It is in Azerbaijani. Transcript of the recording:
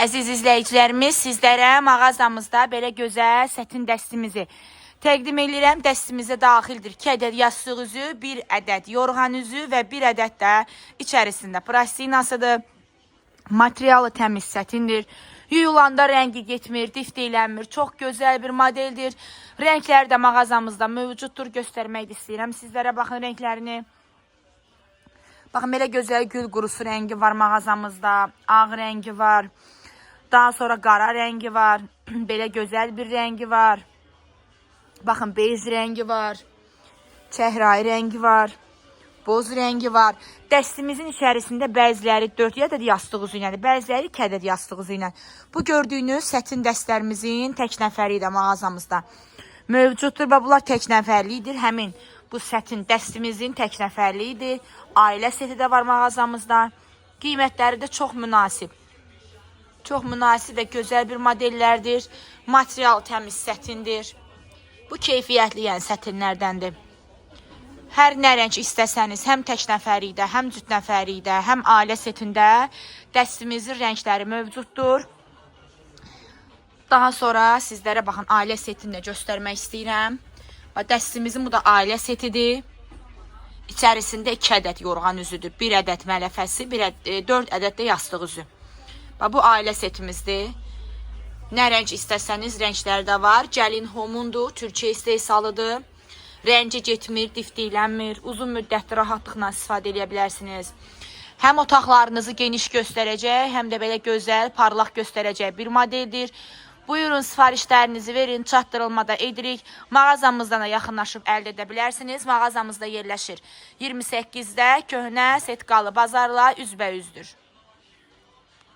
Əziz izləyicilərimiz, sizlərə mağazamızda belə gözəl sətin dəstimizi təqdim edirəm. Dəstimizə daxildir 2 ədəd yastıq üzü, 1 ədəd yorğan üzü və 1 ədəd də içərisində plastinasıdır. Materialı təmiz sətindir. Yuyulanda rəngi getmir, difteylənmir. Çox gözəl bir modeldir. Rəngləri də mağazamızda mövcuddur. Göstərmək istəyirəm sizlərə. Baxın rənglərini. Baxın, belə gözəl gül qurusu rəngi var mağazamızda. Ağ rəngi var. Daha sonra qara rəngi var. Belə gözəl bir rəngi var. Baxın, beyz rəngi var. Çəhrayı rəngi var. Boz rəngi var. Dəstimizin içərisində bəziləri 4 ədəd yastıq üzü ilə, bəziləri 2 ədəd yastıq üzü ilə. Bu gördüyünüz sətin dəstlərimizin tək nəfəri də mağazamızda mövcuddur və bunlar tək nəfərlidir. Həmin bu sətin dəstimizin tək nəfərliyidir. Ailə seti də var mağazamızda. Qiymətləri də çox münasib. Çox münasib və gözəl bir modellərdir. Material təmiz sətindir. Bu keyfiyyətli, yəni sətinlərdəndir. Hər nə rəng istəsəniz, həm tək nəfərlikdə, həm cüt nəfərlikdə, həm ailə setində dəstimizin rəngləri mövcuddur. Daha sonra sizlərə baxın, ailə setini də göstərmək istəyirəm. Dəstimizin bu da ailə setidir. İçərisində 2 ədəd yorğan üzüdür. 1 ədəd mələfəsi, 4 ədəd də yastıq üzü. Bu ailə setimizdir. Nə rəng istəsəniz rəngləri də var. Gəlin homundur, Türkiyə istehsalıdır. Rəngi getmir, difteylənmir. Uzun müddətli rahatlıqla istifadə edə bilərsiniz. Həm otaqlarınızı geniş göstərəcək, həm də belə gözəl, parlaq göstərəcək bir modeldir. Buyurun, sifarişlərinizi verin, çatdırılmada edirik. Mağazamızdan da yaxınlaşıb əldə edə bilərsiniz. Mağazamızda yerləşir 28-də Köhnə Setqalı bazarla üzbəyüzdür.